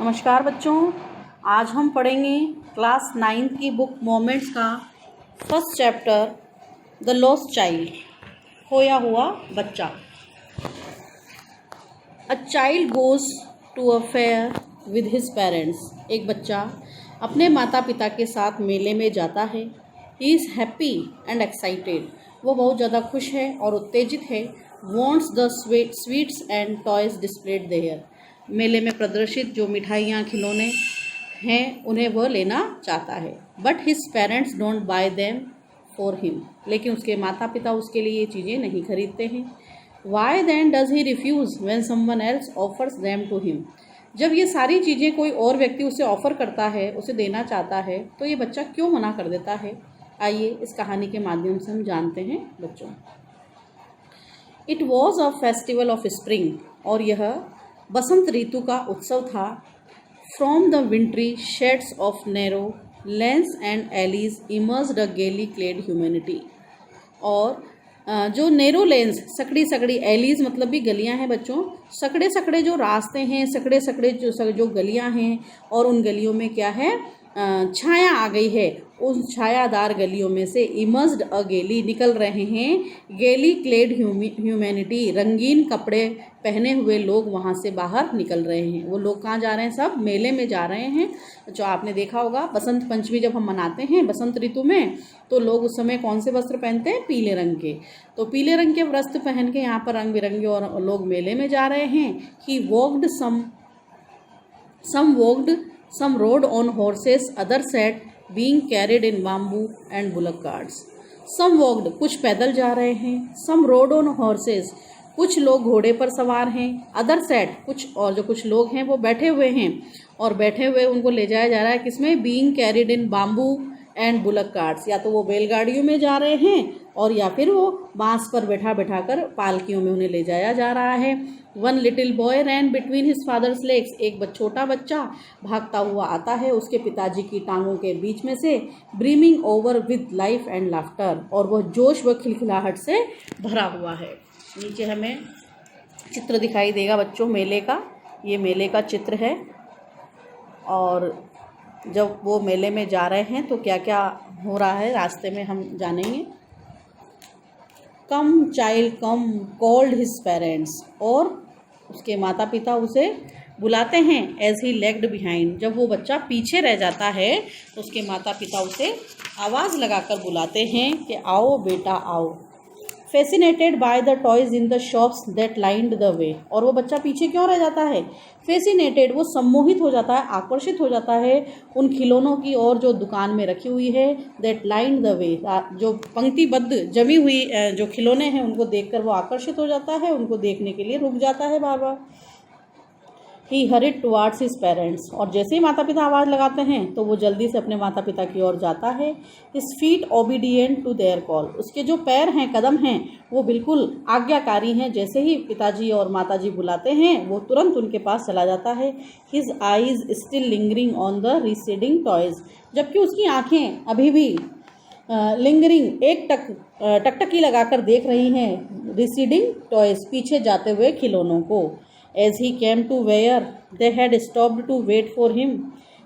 नमस्कार बच्चों, आज हम पढ़ेंगे क्लास 9 की बुक मोमेंट्स का first chapter the lost child, खोया हुआ बच्चा। A child goes to a fair with his parents. एक बच्चा अपने माता पिता के साथ मेले में जाता है। He is happy and excited. वो बहुत ज़्यादा खुश है और उत्तेजित है। Wants the sweets and toys displayed there. मेले में प्रदर्शित जो मिठाइयाँ खिलौने हैं उन्हें वह लेना चाहता है। But his parents don't buy them for him. लेकिन उसके माता पिता उसके लिए ये चीज़ें नहीं खरीदते हैं। Why then does he refuse when someone else offers them to him. जब ये सारी चीज़ें कोई और व्यक्ति उसे ऑफ़र करता है, उसे देना चाहता है, तो ये बच्चा क्यों मना कर देता है? आइए इस कहानी के माध्यम से हम जानते हैं बच्चों। It was a festival of spring. और यह बसंत ऋतु का उत्सव था। From the wintry shades of narrow lanes and alleys emerged a gaily clad humanity. और जो नैरो लेंस, सकड़ी सकड़ी, एलीज मतलब भी गलियां हैं बच्चों। सकड़े सकड़े जो रास्ते हैं, सकड़े सकड़े जो गलियां हैं, और उन गलियों में क्या है, छाया आ गई है। उन छायादार गलियों में से इमर्स्ड अ गेली, निकल रहे हैं गेली क्लेड ह्यूमैनिटी, रंगीन कपड़े पहने हुए लोग वहाँ से बाहर निकल रहे हैं। वो लोग कहाँ जा रहे हैं? सब मेले में जा रहे हैं। जो आपने देखा होगा, बसंत पंचमी जब हम मनाते हैं बसंत ऋतु में, तो लोग उस समय कौन से वस्त्र पहनते हैं? पीले रंग के। तो पीले रंग के वस्त्र पहन के यहाँ पर रंग बिरंगे और लोग मेले में जा रहे हैं। ही walked, some rode on horses, others sat being carried in bamboo and bullock carts. Some walked, कुछ पैदल जा रहे हैं। Some rode on horses, कुछ लोग घोड़े पर सवार हैं। Others sat, कुछ लोग हैं वो बैठे हुए हैं, और बैठे हुए उनको ले जाया जा रहा है किसमें? being carried in bamboo and bullock carts। या तो वो बैलगाड़ियों में जा रहे हैं, और या फिर वो बांस पर बैठा कर पालकियों में उन्हें ले जाया जा रहा है। वन लिटिल बॉय रैन बिटवीन हिज फादर्स लेग्स। एक छोटा बच्चा भागता हुआ आता है उसके पिताजी की टांगों के बीच में से। Brimming over with life and laughter, और वह जोश व खिलखिलाहट से भरा हुआ है। नीचे हमें चित्र दिखाई देगा बच्चों मेले का। ये मेले का चित्र है, और जब वो मेले में जा रहे हैं तो क्या क्या हो रहा है रास्ते में हम जानेंगे। Come child come called his parents. और उसके माता पिता उसे बुलाते हैं। As he lagged behind. जब वो बच्चा पीछे रह जाता है तो उसके माता पिता उसे आवाज़ लगाकर बुलाते हैं कि आओ बेटा आओ। Fascinated by the toys in the shops that lined the way. और वो बच्चा पीछे क्यों रह जाता है? फैसिनेटेड, वो सम्मोहित हो जाता है, आकर्षित हो जाता है उन खिलौनों की और जो दुकान में रखी हुई है। दैट लाइंड द वे, जो पंक्तिबद्ध जमी हुई जो खिलौने हैं उनको देखकर वो आकर्षित हो जाता है, उनको देखने के लिए रुक जाता है बार बार। ही हरिड टुवार्ड्स हिज पेरेंट्स। और जैसे ही माता पिता आवाज़ लगाते हैं तो वो जल्दी से अपने माता पिता की ओर जाता है। His feet obedient to their call. उसके जो पैर हैं, कदम हैं, वो बिल्कुल आज्ञाकारी हैं। जैसे ही पिताजी और माताजी बुलाते हैं वो तुरंत उनके पास चला जाता है। His eyes still lingering on the receding toys. जबकि उसकी आँखें अभी भी लिंगरिंग, एक टकटकी लगाकर देख रही हैं रिसीडिंग टॉयज, पीछे जाते हुए खिलौनों को। As he came to where they had stopped to wait for him.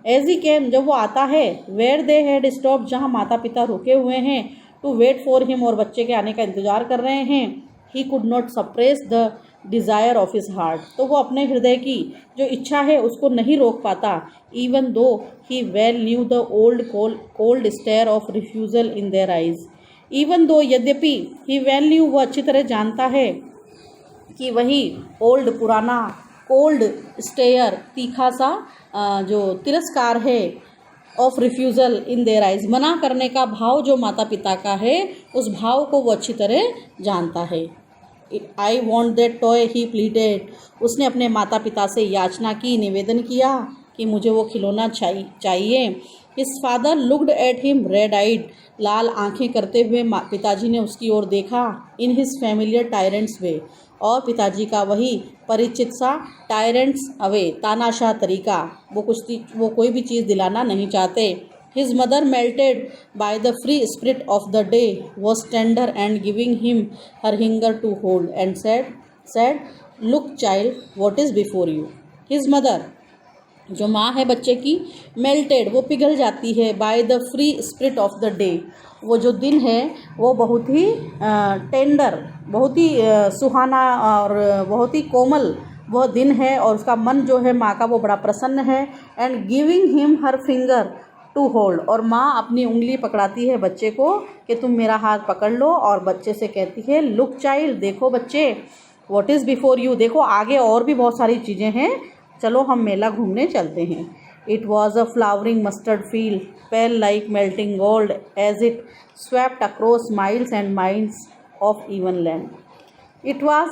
As he came, जब वो आता है, where they had stopped, जहाँ माता पिता रुके हुए हैं, to wait for him, और बच्चे के आने का इंतजार कर रहे हैं। He could not suppress the desire of his heart. तो वो अपने हृदय की जो इच्छा है उसको नहीं रोक पाता। Even though he well knew the old cold stare of refusal in their eyes. Even though, यद्यपि, he well knew, वो अच्छी तरह जानता है कि वही ओल्ड, पुराना, कोल्ड स्टेयर, तीखा सा जो तिरस्कार है, of refusal in their eyes, मना करने का भाव जो माता पिता का है, उस भाव को वो अच्छी तरह जानता है। आई want that toy, he pleaded. उसने अपने माता पिता से याचना की, निवेदन किया कि मुझे वो खिलौना चाहिए। His father looked at him red eyed. लाल आंखें करते हुए पिताजी ने उसकी ओर देखा। In his familiar tyrant's way. और पिताजी का वही परिचित सा टायरेंट्स अवे, तानाशाह तरीका। वो कोई भी चीज़ दिलाना नहीं चाहते। His mother melted by the free spirit of the day was tender and giving him her finger to hold and said look child, what is before you. His mother, जो माँ है बच्चे की, मेल्टेड वो पिघल जाती है bye the free spirit of the day, वो जो दिन है वो बहुत ही टेंडर, बहुत ही सुहाना और बहुत ही कोमल वह दिन है, और उसका मन जो है माँ का वो बड़ा प्रसन्न है। And giving him her finger to hold, और माँ अपनी उंगली पकड़ाती है बच्चे को कि तुम मेरा हाथ पकड़ लो, और बच्चे से कहती है लुक चाइल्ड, देखो बच्चे, व्हाट इज़ बिफोर यू, देखो आगे और भी बहुत सारी चीज़ें हैं, चलो हम मेला घूमने चलते हैं। It was a flowering mustard field, pale like melting gold as it swept across miles and miles of even land. It was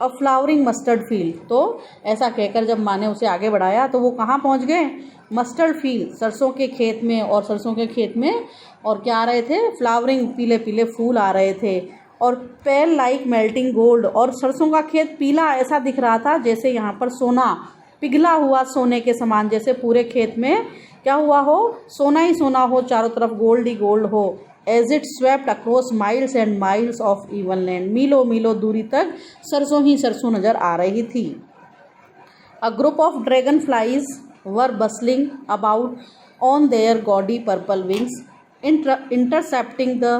a flowering mustard field, तो ऐसा कहकर जब माँ ने उसे आगे बढ़ाया तो वो कहाँ पहुँच गए, मस्टर्ड फील्ड, सरसों के खेत में, और सरसों के खेत में और क्या आ रहे थे, फ्लावरिंग, पीले पीले फूल आ रहे थे, और पेल लाइक मेल्टिंग गोल्ड, और सरसों का खेत पीला ऐसा दिख रहा था जैसे यहाँ पर सोना, पिघला हुआ सोने के समान, जैसे पूरे खेत में क्या हुआ हो, सोना ही सोना हो, चारों तरफ गोल्ड ही गोल्ड हो। As it swept across miles and miles of even land, मीलों मीलों दूरी तक सरसों ही सरसों नजर आ रही थी। A group of dragon flies were bustling about on their gaudy purple wings, intercepting the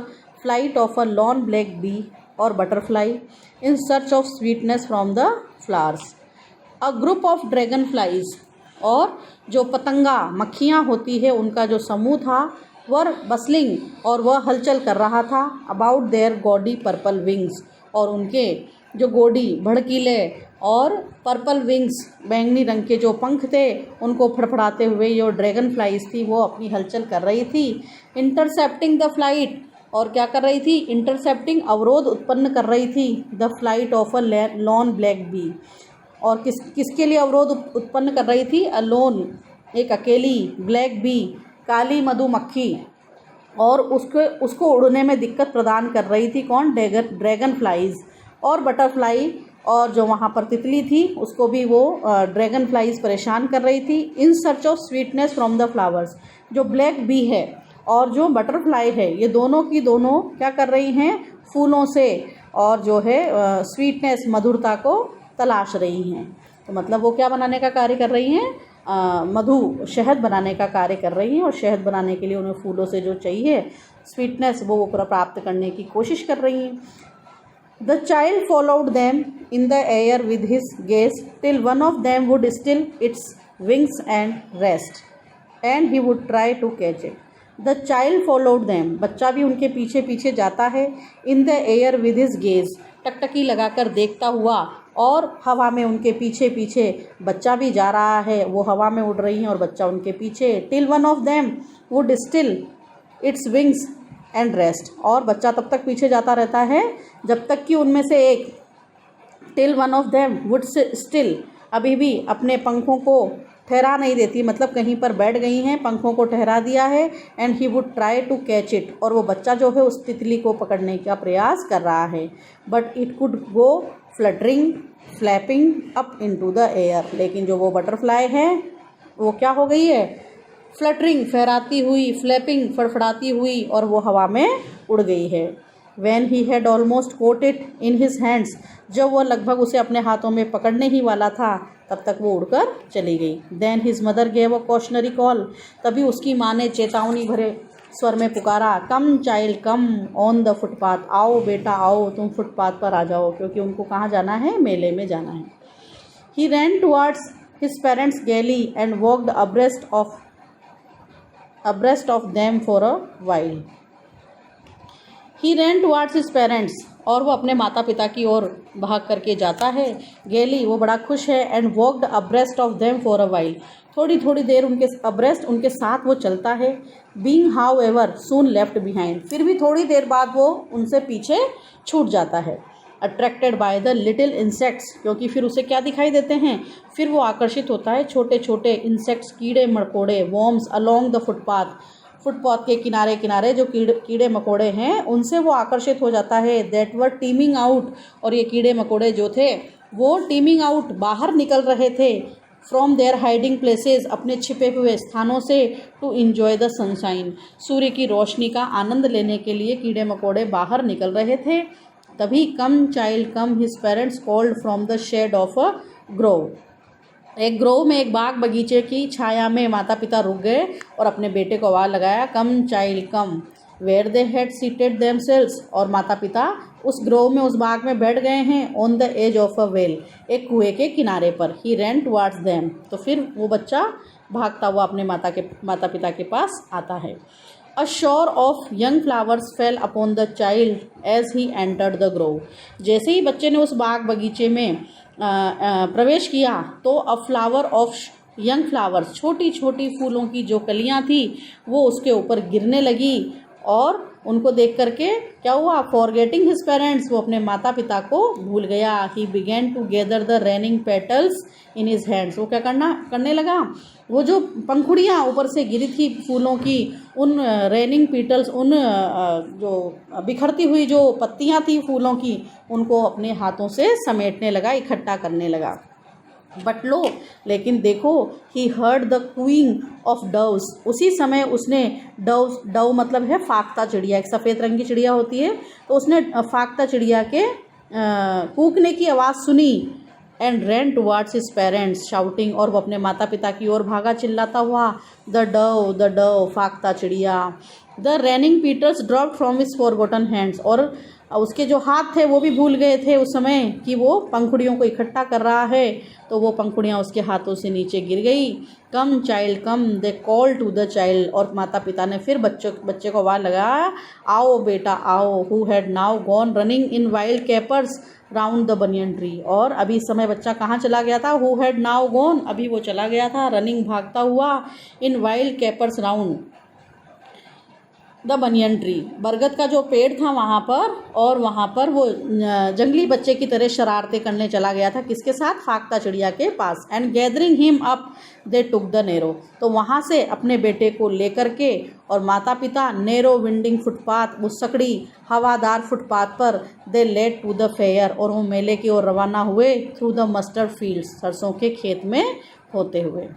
flight of a lone black bee or butterfly in search of sweetness from the flowers. A group of dragon flies, और जो पतंगा मक्खियाँ होती है उनका जो समूह था, वर बसलिंग, और वह हलचल कर रहा था, about their gaudy purple wings, और उनके जो गोडी भड़कीले और पर्पल विंग्स बैंगनी रंग के जो पंख थे उनको फड़फड़ाते हुए जो ड्रैगन फ्लाइज थी वो अपनी हलचल कर रही थी। इंटरसेप्टिंग द फ्लाइट, और क्या कर रही थी, इंटरसेप्टिंग, अवरोध उत्पन्न कर रही थी, the flight of a lone black bee, और किसके लिए अवरोध उत्पन्न कर रही थी, अ लोन, एक अकेली, ब्लैक बी, काली मधुमक्खी, और उसको उड़ने में दिक्कत प्रदान कर रही थी कौन, ड्रैगन फ्लाइज, और बटरफ्लाई, और जो वहाँ पर तितली थी उसको भी वो ड्रैगन फ्लाइज परेशान कर रही थी। In search of sweetness from the flowers, जो ब्लैक बी है और जो बटरफ्लाई है ये दोनों की दोनों क्या कर रही हैं, फूलों से और जो है स्वीटनेस, मधुरता को तलाश रही हैं। तो मतलब वो क्या बनाने का कार्य कर रही हैं, मधु, शहद बनाने का कार्य कर रही हैं, और शहद बनाने के लिए उन्हें फूलों से जो चाहिए स्वीटनेस वो प्राप्त करने की कोशिश कर रही हैं। The child followed them in the air with his gaze till one of them would still its wings and rest, and he would try to catch it. The child followed them, बच्चा भी उनके पीछे पीछे जाता है, in the air with his gaze, टकटकी लगाकर देखता हुआ, और हवा में उनके पीछे पीछे बच्चा भी जा रहा है, वो हवा में उड़ रही हैं और बच्चा उनके पीछे। till one of them would still its wings and rest, और बच्चा तब तक पीछे जाता रहता है जब तक कि उनमें से एक, till one of them would still, अभी भी अपने पंखों को ठहरा नहीं देती, मतलब कहीं पर बैठ गई हैं, पंखों को ठहरा दिया है, and he would try to catch it, और वो बच्चा जो है उस तितली को पकड़ने का प्रयास कर रहा है, but it could go fluttering flapping up into the air, लेकिन जो वो बटरफ्लाई है वो क्या हो गई है, फ्लटरिंग, फहराती हुई, फ्लैपिंग, फड़फड़ाती हुई, और वो हवा में उड़ गई है। When he had almost caught it in his hands, जब वह लगभग उसे अपने हाथों में पकड़ने ही वाला था तब तक वो उड़कर चली गई। Then his mother gave a cautionary call, तभी उसकी माँ ने चेतावनी भरे स्वर में पुकारा, come child come on the footpath, आओ बेटा आओ, तुम फुटपाथ पर आ जाओ, क्योंकि उनको कहाँ जाना है, मेले में जाना है। He ran towards his parents gaily and walked abreast of them for a while. He ran towards his parents, और वो अपने माता पिता की ओर भाग करके जाता है, गेली, वो बड़ा खुश है, and walked abreast of them for a while, थोड़ी थोड़ी देर उनके abreast, उनके साथ वो चलता है। being however soon left behind, फिर भी थोड़ी देर बाद वो उनसे पीछे छूट जाता है। Attracted by the little insects, क्योंकि फिर उसे क्या दिखाई देते हैं, फिर वो आकर्षित होता है छोटे छोटे इंसेक्ट्स, कीड़े मकोड़े, worms along the footpath, footpath के किनारे किनारे जो कीड़े मकोड़े हैं उनसे वो आकर्षित हो जाता है। दैट वर टीमिंग आउट, और ये कीड़े मकोड़े जो थे वो टीमिंग आउट, बाहर निकल रहे थे, फ्रॉम देयर हाइडिंग प्लेसेस, अपने छिपे हुए स्थानों से, टू इन्जॉय द सनशाइन, सूर्य की रोशनी का आनंद लेने के लिए कीड़े मकोड़े बाहर निकल रहे थे। तभी come child come his parents called from the shade of a grove, एक ग्रोव में, एक बाग बगीचे की छाया में माता पिता रुक गए और अपने बेटे को आवाज़ लगाया, come child come. Where they had seated themselves, और माता पिता उस ग्रोव में, उस बाग में बैठ गए हैं। On the edge of a well, एक कुएं के किनारे पर। ही रैन टुवार्ड्स देम, तो फिर वो बच्चा भागता हुआ अपने माता पिता के पास आता है। A shower of young flowers fell upon the child as he entered the grove. जैसे ही बच्चे ने उस बाग बगीचे में प्रवेश किया तो अ फ्लावर ऑफ यंग फ्लावर्स, छोटी छोटी फूलों की जो कलियां थी वो उसके ऊपर गिरने लगी। और उनको देख करके क्या हुआ, फॉरगेटिंग हिज पेरेंट्स, वो अपने माता पिता को भूल गया। He began to gather the raining petals in his hands, वो क्या करने लगा, वो जो पंखुड़ियाँ ऊपर से गिरी थी फूलों की, उन रेनिंग पेटल्स, उन जो बिखरती हुई जो पत्तियाँ थी फूलों की, उनको अपने हाथों से समेटने लगा, इकट्ठा करने लगा। बट लो, लेकिन देखो, he heard the cooing of doves, उसी समय उसने डव मतलब है फाख्ता चिड़िया, एक सफ़ेद रंग की चिड़िया होती है, तो उसने फाख्ता चिड़िया के कूकने की आवाज़ सुनी। And ran towards his parents shouting, और वो अपने माता पिता की ओर भागा चिल्लाता हुआ, द डव, फाख्ता चिड़िया। The raining petals dropped from his forgotten hands, और उसके जो हाथ थे वो भी भूल गए थे उस समय कि वो पंखुड़ियों को इकट्ठा कर रहा है, तो वो पंखुड़ियाँ उसके हाथों से नीचे गिर गई। Come child come, they call to the child, और माता पिता ने फिर बच्चे को आवाज़ लगाया, आओ बेटा आओ। Who had now gone running in wild capers round the banyan tree, और अभी इस समय बच्चा कहाँ चला गया था, हु हैड नाउ गॉन, अभी वो चला गया था रनिंग भागता हुआ, इन wild capers round the banyan tree, बरगद का जो पेड़ था वहाँ पर, और वहाँ पर वो जंगली बच्चे की तरह शरारतें करने चला गया था, किसके साथ, फाख्ता चिड़िया के पास। And gathering him up they took the narrow, तो वहाँ से अपने बेटे को लेकर के और माता पिता नेरो विंडिंग फुटपाथ, उस सकड़ी हवादार फुटपाथ पर, दे लेड टू द फेयर, और वो मेले की ओर रवाना हुए, थ्रू द मस्टर्ड फील्ड्स, सरसों के खेत में होते हुए।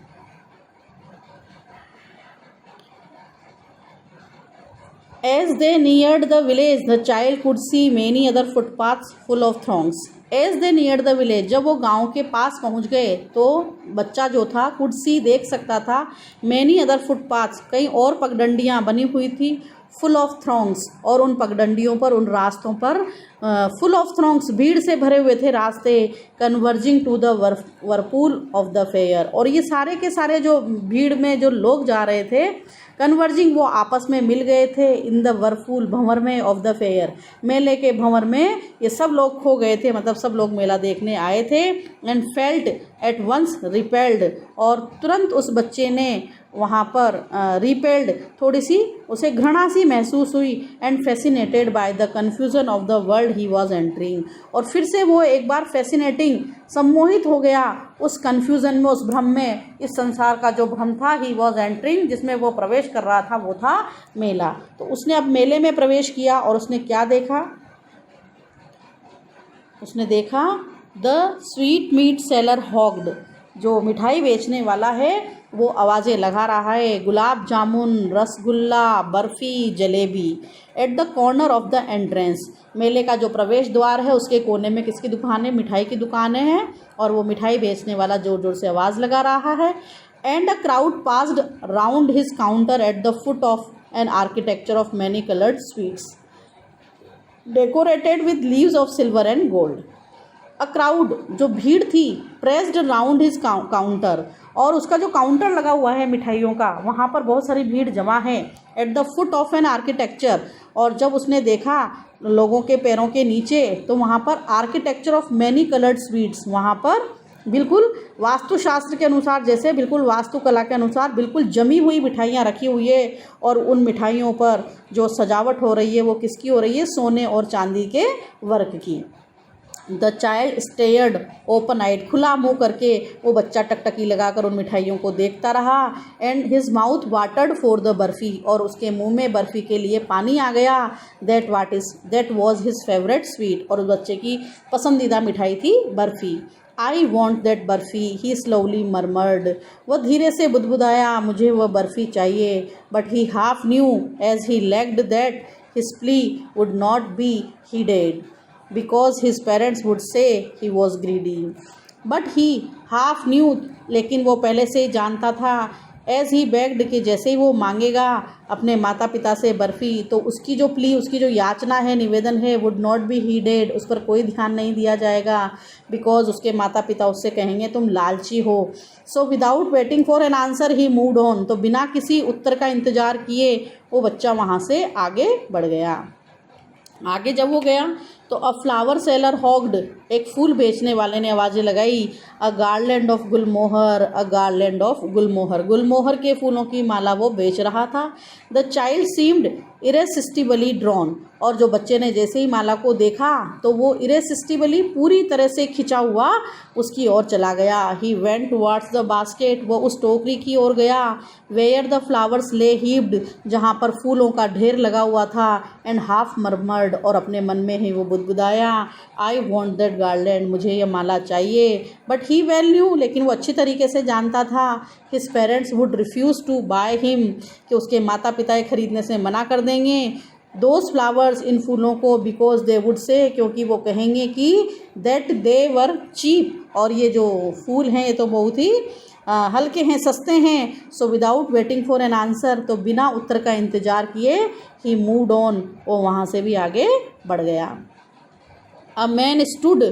As they neared the village, the child could see many other footpaths full of throngs. As they neared the village, जब वो गांव के पास पहुंच गए तो बच्चा जो था could see, देख सकता था, many other footpaths, कई और पगडंडियां बनी हुई थी, full of throngs, और उन पगडंडियों पर, उन रास्तों पर full of throngs, भीड़ से भरे हुए थे रास्ते, converging to the whirlpool of the fair, और ये सारे के सारे जो भीड़ में जो लोग जा रहे थे, कन्वर्जिंग, वो आपस में मिल गए थे, इन द वर्फुल, भंवर में, ऑफ द फेयर, मेले के भंवर में ये सब लोग खो गए थे, मतलब सब लोग मेला देखने आए थे। And felt at once repelled, और तुरंत उस बच्चे ने वहाँ पर रिपेल्ड, थोड़ी सी उसे घृणा सी महसूस हुई। And fascinated by the confusion of the world he was entering, और फिर से वो एक बार फैसिनेटिंग, सम्मोहित हो गया उस कन्फ्यूज़न में, उस भ्रम में, इस संसार का जो भ्रम था, ही वॉज एंटरिंग, जिसमें वो प्रवेश कर रहा था, वो था मेला। तो उसने अब मेले में प्रवेश किया और उसने क्या देखा, उसने देखा द स्वीट मीट सेलर हॉग्ड, जो मिठाई बेचने वाला है वो आवाज़ें लगा रहा है, gulab jamun, rasgulla, barfi, jalebi. At the corner of the entrance, मेले का जो प्रवेश द्वार है उसके कोने में किसकी दुकान है, मिठाई की दुकानें हैं, और वो मिठाई बेचने वाला ज़ोर ज़ोर से आवाज़ लगा रहा है। And a crowd passed round his counter at the foot of an architecture of many coloured sweets decorated with leaves of silver and gold. A crowd, जो भीड़ थी, प्रेस्ड राउंड हिज काउंटर, और उसका जो काउंटर लगा हुआ है मिठाइयों का, वहाँ पर बहुत सारी भीड़ जमा है। At the foot of an architecture, और जब उसने देखा लोगों के पैरों के नीचे, तो वहाँ पर architecture of many coloured sweets, वहाँ पर बिल्कुल वास्तुशास्त्र के अनुसार, जैसे बिल्कुल वास्तुकला के अनुसार बिल्कुल जमी हुई मिठाइयाँ रखी हुई है, और उन मिठाइयों पर जो सजावट हो रही है वो किसकी हो रही है, सोने और चांदी के वर्क की। द चाइल्ड स्टेयर्ड ओपन आइड, खुला मुँह करके वो बच्चा टकटकी लगाकर उन मिठाइयों को देखता रहा। And his mouth watered for the barfi, और उसके मुंह में बर्फ़ी के लिए पानी आ गया। That was his favourite sweet, और उस बच्चे की पसंदीदा मिठाई थी barfi. I want that barfi, he slowly murmured, वह धीरे से बुदबुदाया, मुझे वह बर्फ़ी चाहिए। But he half knew as he begged that his plea would not be heeded, because his parents would say he was greedy. But he half knew, लेकिन वो पहले से ही जानता था, एज ही बेग्ड, कि जैसे ही वो मांगेगा अपने माता पिता से बर्फ़ी, तो उसकी जो प्ली, उसकी जो याचना है, निवेदन है, वुड नॉट बी हीडेड, उस पर कोई ध्यान नहीं दिया जाएगा, बिकॉज उसके माता पिता उससे कहेंगे तुम लालची हो। So without waiting for an answer he moved on, तो बिना किसी उत्तर का इंतज़ार किए वो बच्चा वहाँ से आगे बढ़ गया। आगे जब वो गया तो अ फ्लावर सेलर हॉग्ड, एक फूल बेचने वाले ने आवाज़ें लगाई, a garland of gulmohar, a garland of gulmohar, गुलमोहर के फूलों की माला वो बेच रहा था। The child seemed irresistibly drawn, और जो बच्चे ने जैसे ही माला को देखा तो वो इरेसिस्टिबली, पूरी तरह से खिंचा हुआ उसकी ओर चला गया। He went towards the basket, वो उस टोकरी की ओर गया, वेयर द फ्लावर्स ले हीप्ड, जहाँ पर फूलों का ढेर लगा हुआ था, एंड हाफ मर्मर्ड, और अपने मन में ही वो बुदबुदाया, आई वॉन्ट दैट गार्लैंड, मुझे यह माला चाहिए। बट ही वेल न्यू, लेकिन वो अच्छी तरीके से जानता था, his parents would refuse to buy him, कि उसके माता पिता खरीदने से मना कर देंगे दोज फ्लावर्स, इन फूलों को, बिकॉज दे वुड से, क्योंकि वो कहेंगे कि दैट दे वर चीप, और ये जो फूल हैं ये तो बहुत ही हल्के हैं, सस्ते हैं। So without waiting for an answer, तो बिना उत्तर का इंतज़ार किए ही मूव्ड ऑन, वो वहाँ से भी आगे बढ़ गया। A man stood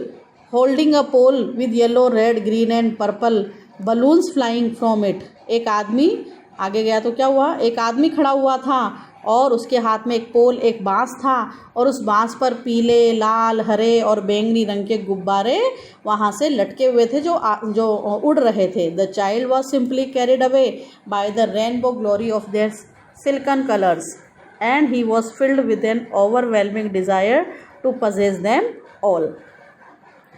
holding a pole with yellow, red, green and purple balloons flying from it, एक आदमी आगे गया तो क्या हुआ, एक आदमी खड़ा हुआ था और उसके हाथ में एक पोल, एक बांस था, और उस बांस पर पीले, लाल, हरे और बैंगनी रंग के गुब्बारे वहाँ से लटके हुए थे जो उड़ रहे थे। The child was simply carried away by the rainbow glory of their silken colours, and he was filled with an overwhelming desire to possess them all.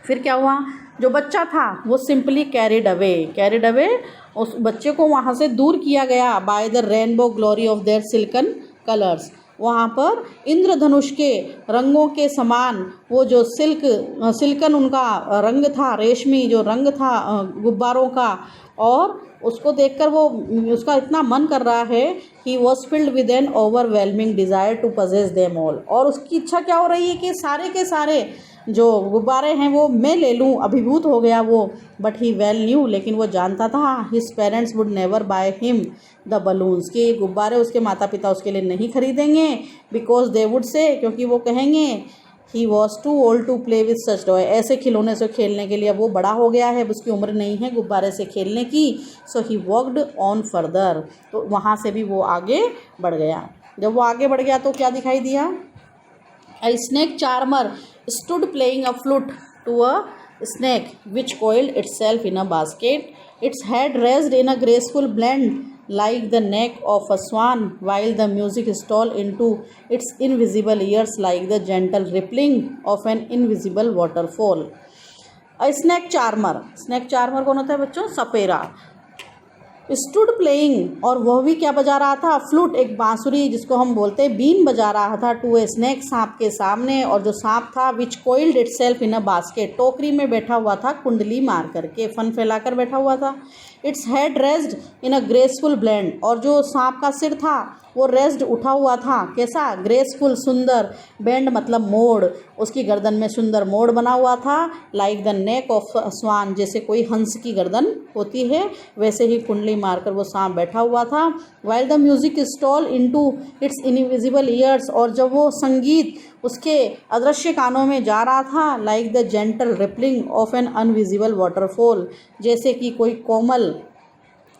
फिर क्या हुआ, जो बच्चा था वो सिंपली कैरिड अवे, उस बच्चे को वहाँ से दूर किया गया, bye the rainbow glory of their silken colours, वहाँ पर इंद्रधनुष के रंगों के समान वो जो सिल्कन उनका रंग था, रेशमी जो रंग था गुब्बारों का, और उसको देखकर वो, उसका इतना मन कर रहा है, he was filled with an overwhelming desire to possess them all, और उसकी इच्छा क्या हो रही है कि सारे के सारे जो गुब्बारे हैं वो मैं ले लूँ, अभिभूत हो गया वो। बट ही वेल न्यू, लेकिन वो जानता था, his parents would never by him the balloons, कि गुब्बारे उसके माता पिता उसके लिए नहीं खरीदेंगे, बिकॉज दे वुड से, क्योंकि वो कहेंगे, he was too old to play with such toy, ऐसे खिलौने से खेलने के लिए वो बड़ा हो गया है, उसकी उम्र नहीं है गुब्बारे से खेलने की। सो ही वॉकड ऑन फर्दर, तो वहाँ से भी वो आगे बढ़ गया। जब वो आगे बढ़ गया तो क्या दिखाई दिया, a snake charmer stood playing a flute to a snake which coiled itself in a basket, its head raised in a graceful bend like the neck of a swan, while the music stole into its invisible ears like the gentle rippling of an invisible waterfall. A snake charmer कौन होता है बच्चों, सपेरा। Stood playing, और वह भी क्या बजा रहा था, फ्लूट, एक बांसुरी जिसको हम बोलते हैं बीन, बजा रहा था, टू ए स्नेक, सांप के सामने, और जो सांप था which coiled itself in a basket, टोकरी में बैठा हुआ था, कुंडली मार करके, फन फैलाकर बैठा हुआ था। Its head raised in a graceful blend, और जो सांप का सिर था वो रेस्ड, उठा हुआ था, कैसा, ग्रेसफुल, सुंदर, बेंड मतलब मोड़, उसकी गर्दन में सुंदर मोड़ बना हुआ था, लाइक द नेक ऑफ स्वान, जैसे कोई हंस की गर्दन होती है वैसे ही कुंडली मारकर वो सांप बैठा हुआ था। While the music stall into its invisible years, और जब वो संगीत उसके अदृश्य कानों में जा रहा था, like the gentle rippling of an invisible waterfall, जैसे कि कोई कोमल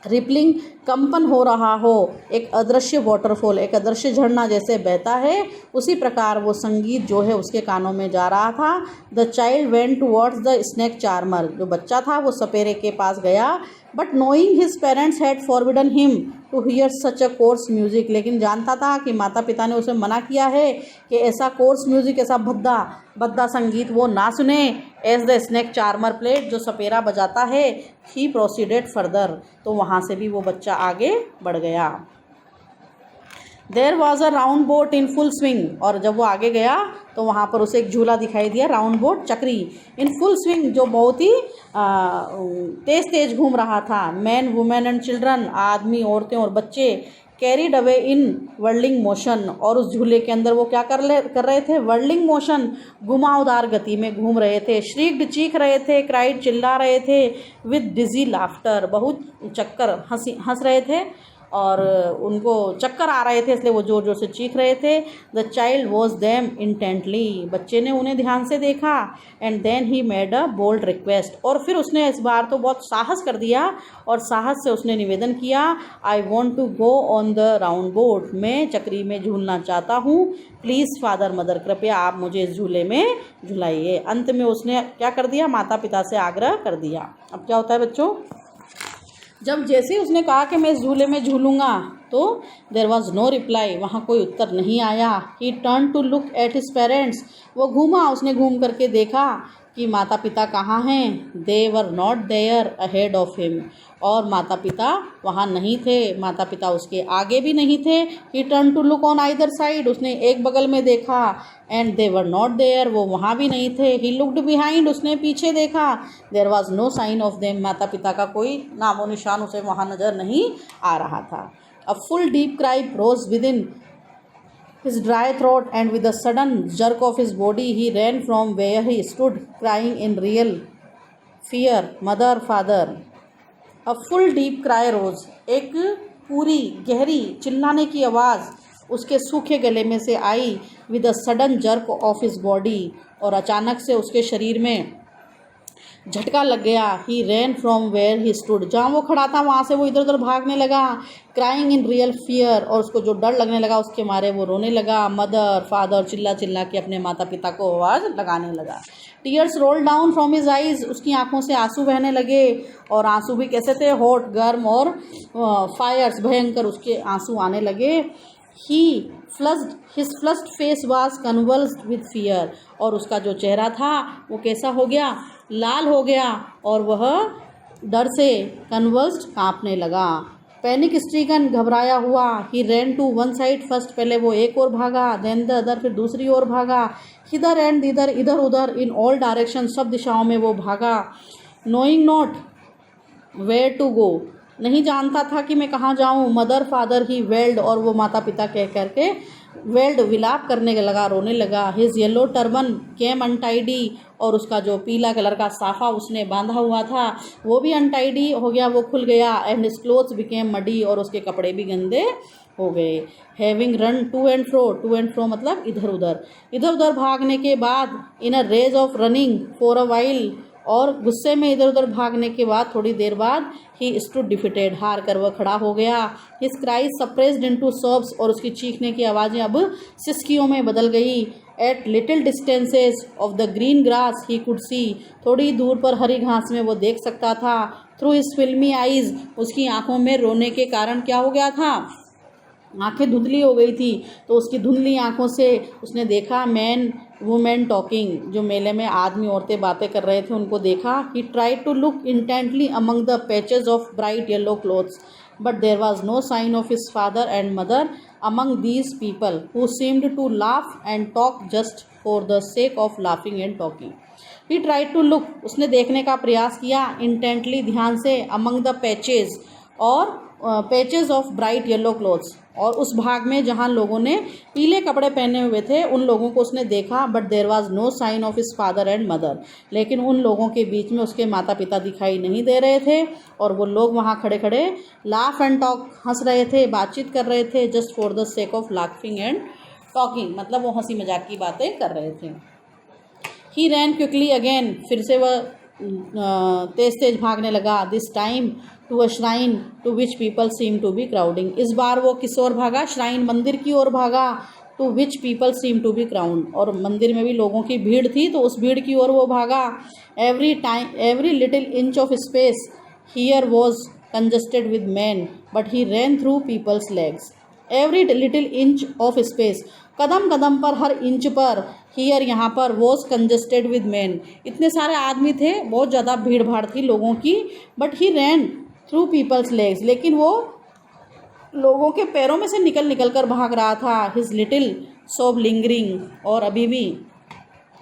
रिपलिंग, कंपन हो रहा हो, एक अदृश्य वाटरफॉल, एक अदृश्य झरना जैसे बहता है, उसी प्रकार वो संगीत जो है उसके कानों में जा रहा था। The child went towards the snake charmer, जो बच्चा था वो सपेरे के पास गया, but knowing his parents had forbidden him to hear such a coarse music, लेकिन जानता था कि माता पिता ने उसे मना किया है कि ऐसा कोर्स म्यूजिक, ऐसा भद्दा संगीत वो ना सुने। As the snake charmer played, जो सपेरा बजाता है, ही प्रोसीडेड फर्दर, तो वहाँ से भी वो बच्चा आगे बढ़ गया। There was a round boat in full swing, और जब वो आगे गया तो वहाँ पर उसे एक झूला दिखाई दिया, राउंड बोट, चक्री, इन फुल स्विंग, जो बहुत ही तेज़ तेज़ घूम रहा था। मैन, वुमेन एंड चिल्ड्रन, आदमी, औरतें और बच्चे, carried away in whirling motion, और उस झूले के अंदर वो क्या कर रहे थे, वर्लिंग मोशन, घुमावदार गति में घूम रहे थे। श्रीक्ड, चीख रहे थे। क्राइड, चिल्ला रहे थे। विद डिजी लाफ्टर, बहुत चक्कर हंस रहे थे और उनको चक्कर आ रहे थे, इसलिए वो ज़ोर ज़ोर से चीख रहे थे। The child was them intently, बच्चे ने उन्हें ध्यान से देखा। And then he made a bold request, और फिर उसने इस बार तो बहुत साहस कर दिया और साहस से उसने निवेदन किया, I want to go on the round boat, मैं चक्री में झूलना चाहता हूँ। प्लीज़ फादर मदर, कृपया आप मुझे इस झूले में झुलाइए। अंत में उसने क्या कर दिया, माता पिता से आग्रह कर दिया। अब क्या होता है बच्चों, जब जैसे ही उसने कहा कि मैं इस झूले में झूलूंगा, तो देयर वॉज नो रिप्लाई, वहाँ कोई उत्तर नहीं आया। He turn to look at his parents, वो घूमा, उसने घूम करके देखा कि माता पिता कहाँ हैं। They were not there ahead of him, और माता पिता वहाँ नहीं थे, माता पिता उसके आगे भी नहीं थे। He turn to look on either side, उसने एक बगल में देखा। And they were not there, वो वहाँ भी नहीं थे। ही लुक्ड बिहाइंड, उसने पीछे देखा। There was no sign of them, माता पिता का कोई नामो निशान उसे वहाँ नज़र नहीं आ रहा था। A full deep cry rose within his dry throat, and with a sudden jerk of his body he ran from where he stood, crying in real fear, mother, father. A full deep cry rose, एक पूरी गहरी चिल्लाने की आवाज़ उसके सूखे गले में से आई। with a sudden jerk of his body, और अचानक से उसके शरीर में झटका लग गया। He ran from where he stood, जहाँ वो खड़ा था वहाँ से वो इधर उधर भागने लगा। क्राइंग इन रियल फियर, और उसको जो डर लगने लगा उसके मारे वो रोने लगा। मदर, फादर, चिल्ला चिल्ला के अपने माता पिता को आवाज़ लगाने लगा। Tears roll down from his eyes, उसकी आंखों से आंसू बहने लगे, और आंसू भी कैसे थे, हॉट, गर्म, और फायर्स, भयंकर उसके आंसू आने लगे। His flushed face was convulsed with fear, और उसका जो चेहरा था वो कैसा हो गया, लाल हो गया, और वह डर से कन्वल्स्ड, कांपने लगा। पैनिक स्ट्रीकन, घबराया हुआ। He ran to one side first, पहले वो एक ओर भागा, देन द अदर, फिर दूसरी ओर भागा। हिदर एंड दिदर, इधर उधर, इन ऑल डायरेक्शन, सब दिशाओं में वो भागा। Knowing not where to go, नहीं जानता था कि मैं कहाँ जाऊँ। मदर, फादर, ही वेल्ड, और वो माता पिता कह करके वेल्ड, विलाप करने लगा, रोने लगा। हिज येलो टर्बन केम अनटाइडी, और उसका जो पीला कलर का साफा उसने बांधा हुआ था वो भी अनटाइडी हो गया, वो खुल गया। And his clothes became muddy, और उसके कपड़े भी गंदे हो गए। Having run to and fro मतलब इधर उधर भागने के बाद, in a rage of running for a while, और गुस्से में इधर उधर भागने के बाद थोड़ी देर बाद, ही स्टूड डिफिटेड, हार कर वह खड़ा हो गया। हिज क्राइज सप्रेस्ड इनटू सॉब्स, और उसकी चीखने की आवाज़ें अब सिसकियों में बदल गई। At little distances of the green grass he could see, थोड़ी दूर पर हरी घास में वो देख सकता था। थ्रू हिज फिल्मी आइज, उसकी आंखों में रोने के कारण क्या हो गया था, आंखें धुंधली हो गई थी, तो उसकी धुंधली आंखों से उसने देखा मैन वुमेन टॉकिंग, जो मेले में आदमी औरतें बातें कर रहे थे उनको देखा। He tried to look intently among the patches of bright yellow clothes, but there was no sign of his father and mother among these people who seemed to laugh and talk just for the sake of laughing and talking. He tried to look, उसने देखने का प्रयास किया, intently, ध्यान से, among the patches, और patches of bright yellow clothes, और उस भाग में जहाँ लोगों ने पीले कपड़े पहने हुए थे उन लोगों को उसने देखा। But there was no sign of his father and mother, लेकिन उन लोगों के बीच में उसके माता पिता दिखाई नहीं दे रहे थे, और वो लोग वहाँ खड़े खड़े लाफ एंड टॉक, हंस रहे थे, बातचीत कर रहे थे, just for the sake of laughing and talking, मतलब वो हंसी मजाक की बातें कर रहे थे। ही रैन क्विकली अगेन, फिर से वह तेज तेज भागने लगा। This time to a shrine to which people seem to be crowding, इस बार वो किस ओर भागा, श्राइन, मंदिर की ओर भागा। To which people seem to be crowd, और मंदिर में भी लोगों की भीड़ थी तो उस भीड़ की ओर वो भागा। Every little inch of space here was congested with man, but he ran through people's legs. Every little inch of space, कदम कदम पर, हर इंच पर, हियर, यहाँ पर, वॉज कंजस्टेड विद मैन, इतने सारे आदमी थे, बहुत ज़्यादा भीड़ भाड़ थी लोगों की। But he ran through people's legs, लेकिन वो लोगों के पैरों में से निकल निकल कर भाग रहा था। हिज लिटिल सोब लिंगरिंग, और अभी भी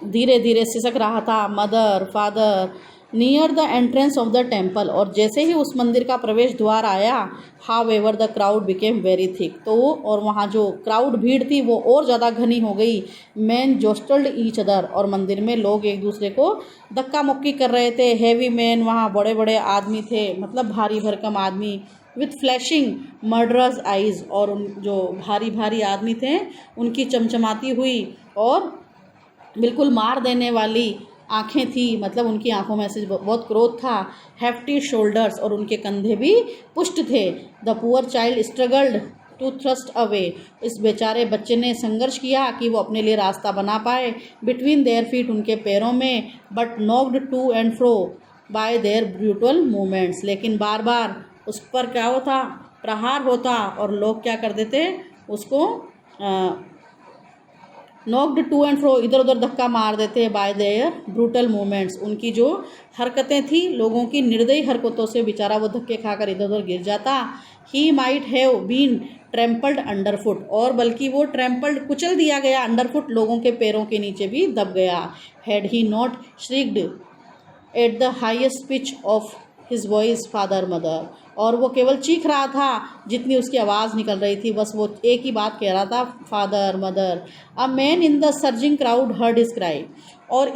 धीरे धीरे सिसक रहा था। Mother, father, near the entrance of the temple, और जैसे ही उस मंदिर का प्रवेश द्वार आया, how ever the crowd became very thick, तो और वहाँ जो क्राउड भीड़ थी वो और ज़्यादा घनी हो गई। मैन जोस्टल्ड ईच अदर, और मंदिर में लोग एक दूसरे को धक्का मुक्की कर रहे थे। हैवी मैन, वहाँ बड़े बड़े आदमी थे, मतलब भारी भरकम आदमी, विथ फ्लैशिंग मर्डरस आइज़, और उन जो भारी भारी आदमी थे उनकी चमचमाती हुई और बिल्कुल मार देने वाली आँखें थी, मतलब उनकी आँखों में से बहुत क्रोध था। हेफ्टी शोल्डर्स, और उनके कंधे भी पुष्ट थे। The poor child struggled to thrust away, इस बेचारे बच्चे ने संघर्ष किया कि वो अपने लिए रास्ता बना पाए, बिटवीन देयर फीट, उनके पैरों में, but knocked to and fro by their brutal movements, लेकिन बार बार उस पर क्या होता, प्रहार होता, और लोग क्या कर देते उसको नॉक्ड टू एंड फ्रो, इधर उधर धक्का मार देते, बाय देयर ब्रूटल मूवमेंट्स, उनकी जो हरकतें थी, लोगों की निर्दयी हरकतों से बेचारा वो धक्के खाकर इधर उधर गिर जाता। He might have been trampled under foot, और बल्कि वो ट्रैम्पल्ड कुचल दिया गया, अंडर फुट लोगों के पैरों के नीचे भी दब गया। Had he not shrieked at the highest pitch of his voice father mother, और वो केवल चीख रहा था जितनी उसकी आवाज़ निकल रही थी, बस वो एक ही बात कह रहा था, father mother. A man in the surging crowd heard his cry, और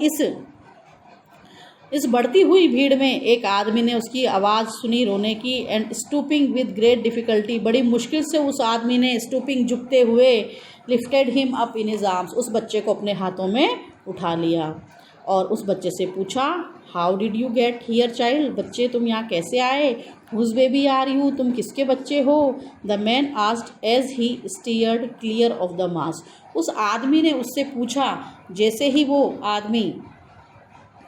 इस बढ़ती हुई भीड़ में एक आदमी ने उसकी आवाज़ सुनी रोने की। And stooping with great difficulty, बड़ी मुश्किल से उस आदमी ने स्टूपिंग झुकते हुए lifted him up in his arms, उस बच्चे को अपने हाथों में उठा लिया और उस बच्चे से पूछा, how did you get here child, बच्चे तुम यहाँ कैसे आए, हुज बेबी आर यू, तुम किसके बच्चे हो। The man asked as he steered clear of the mass, उस आदमी ने उससे पूछा जैसे ही वो आदमी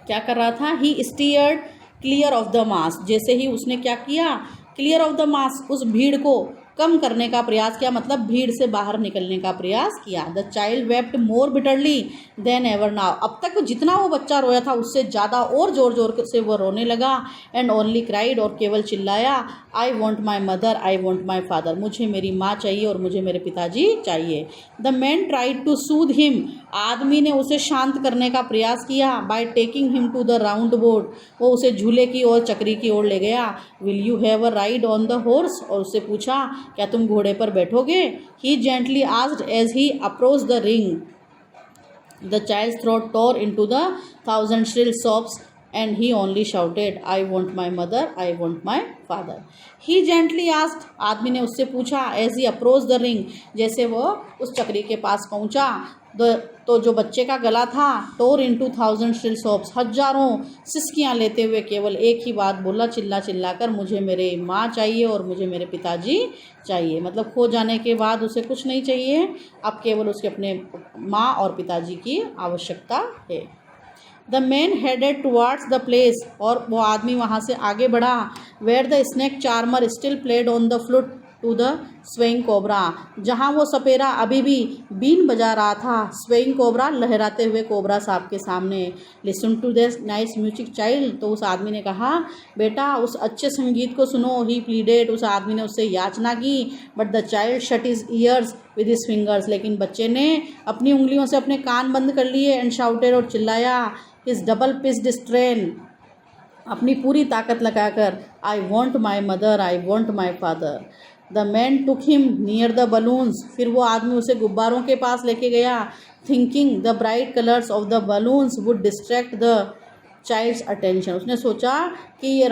क्या कर रहा था, he steered clear of the mass, जैसे ही उसने क्या किया, क्लियर ऑफ द मास, उस भीड़ को कम करने का प्रयास किया, मतलब भीड़ से बाहर निकलने का प्रयास किया। The child wept more bitterly then ever now, अब तक जितना वो बच्चा रोया था उससे ज़्यादा और ज़ोर ज़ोर से वो रोने लगा। एंड ओनली क्राइड, और केवल चिल्लाया, I want my mother, I want my father, मुझे मेरी माँ चाहिए और मुझे मेरे पिताजी चाहिए। The man tried to soothe him, आदमी ने उसे शांत करने का प्रयास किया। By taking him to the round board, वो उसे झूले की ओर, चक्री की ओर ले गया। Will you have a ride on the horse, और उससे पूछा क्या तुम घोड़े पर बैठोगे। He gently asked as he approach the ring, the child's throat tore into the thousand shrill sobs and he only shouted, I want my mother, I want my father. He gently asked, आदमी ने उससे पूछा, as he approached the ring, जैसे वो उस चक्री के पास पहुंचा, तो जो बच्चे का गला था, टोर इनटू थाउजेंड श्रिल sobs, हजारों सिसकियाँ लेते हुए केवल एक ही बात बोला, चिल्ला चिल्ला कर, मुझे मेरे माँ चाहिए और मुझे मेरे पिताजी चाहिए। मतलब खो जाने के बाद उसे कुछ नहीं चाहिए, अब केवल उसके अपने माँ और पिताजी की आवश्यकता है। The man headed towards the place, और वो आदमी वहाँ से आगे बढ़ा, where the snake charmer still played on the flute to the swaying cobra, जहाँ वो सपेरा अभी भी बीन बजा रहा था, स्वेइंग कोबरा, लहराते हुए कोबरा साहब के सामने। Listen to this nice music child, तो उस आदमी ने कहा, बेटा उस अच्छे संगीत को सुनो। ही प्लीडेड, उस आदमी ने उससे याचना की। But the child shut his years with his fingers, लेकिन बच्चे ने अपनी उंगलियों से अपने कान बंद कर लिए। एंड शाउटेड, और चिल्लाया, हिज डबल पिच्ड स्ट्रेन, अपनी पूरी ताकत लगाकर, I want my mother, I want my father. The man took him near the balloons, फिर वो आदमी उसे गुब्बारों के पास लेके गया। Thinking the bright colours of the balloons would distract the child's attention, उसने सोचा कि ये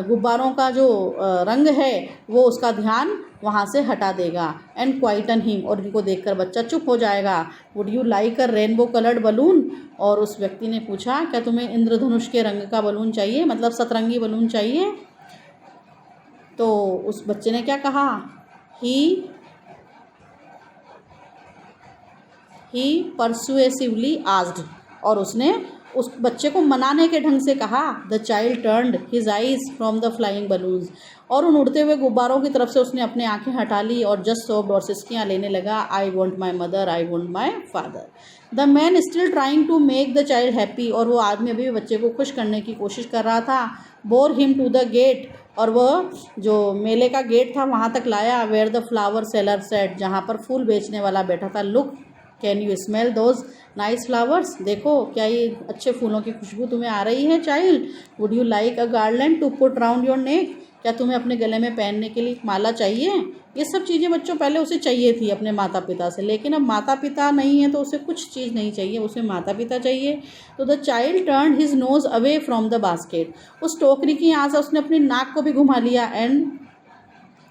गुब्बारों का जो रंग है वो उसका ध्यान वहाँ से हटा देगा। एंड क्वाइटन हिम, और इनको देखकर बच्चा चुप हो जाएगा। Would you like a rainbow coloured balloon, और उस व्यक्ति ने पूछा, क्या तुम्हें इंद्रधनुष के रंग का बलून चाहिए, मतलब सतरंगी बलून चाहिए। तो उस बच्चे ने क्या कहा, ही परसुएसिवली आस्क्ड, और उसने उस बच्चे को मनाने के ढंग से कहा। The child turned his eyes from the flying balloons, और उन उड़ते हुए गुब्बारों की तरफ से उसने अपनी आंखें हटा ली और जस्ट सोब्ड, और सिसकियाँ लेने लगा, I want my mother, I want my father. The man still trying to make the child happy, और वो आदमी अभी भी बच्चे को खुश करने की कोशिश कर रहा था। Bore him to the gate, और वह जो मेले का गेट था वहाँ तक लाया। Where the flower seller sat, जहाँ पर फूल बेचने वाला बैठा था। Look can you smell those nice flowers? देखो क्या ये अच्छे फूलों की खुशबू तुम्हें आ रही है child? Would you like a garland to put round your neck? क्या तुम्हें अपने गले में पहनने के लिए एक माला चाहिए? ये सब चीज़ें बच्चों पहले उसे चाहिए थी अपने माता पिता से, लेकिन अब माता पिता नहीं है तो उसे कुछ चीज़ नहीं चाहिए, उसे माता पिता चाहिए। तो the child turn his nose away from the basket. उस टोकरी की यहाँ से उसने अपनी नाक को भी घुमा लिया एंड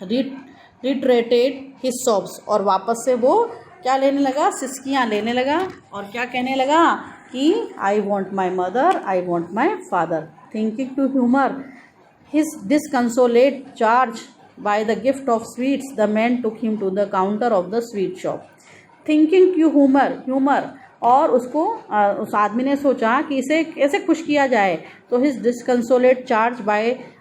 रिट्रेटेड हिज सॉब्स, और वापस से वो क्या लेने लगा? सिसकियाँ लेने लगा और क्या कहने लगा कि I want my mother, I want my father. Thinking to humour his disconsolate charge by the gift of sweets, the man took him to the counter of the sweet shop. Thinking to humor, और उसको उस आदमी ने सोचा कि इसे कैसे खुश किया जाए, तो his disconsolate charge by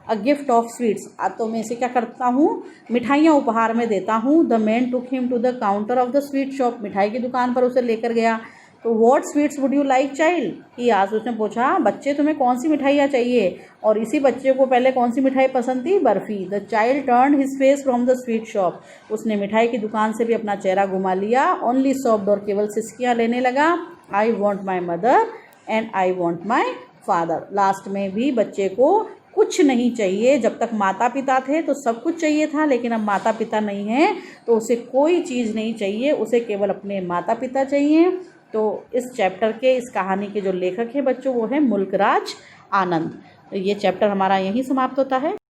a gift of sweets, तो मैं इसे क्या करता हूँ, मिठाइयाँ उपहार में देता हूँ। The man took him to the counter of the sweet shop, मिठाई की दुकान पर उसे लेकर गया। तो what sweets would you like child? कि आज उसने पूछा बच्चे तुम्हें कौन सी मिठाइयाँ चाहिए, और इसी बच्चे को पहले कौन सी मिठाई पसंद थी? Barfi. The child turn his face from the sweet shop, उसने मिठाई की दुकान से भी अपना चेहरा घुमा लिया। ओनली सॉफ्ट, और केवल सिसकियाँ लेने लगा। I want my mother and I want my father. Last में भी बच्चे को कुछ नहीं चाहिए। जब तक माता पिता थे तो सब कुछ चाहिए था, लेकिन अब माता पिता नहीं हैं तो उसे कोई चीज़ नहीं चाहिए, उसे केवल अपने माता पिता चाहिए। तो इस चैप्टर के, इस कहानी के जो लेखक हैं बच्चों, वो है मुल्कराज आनंद। तो ये चैप्टर हमारा यहीं समाप्त होता है।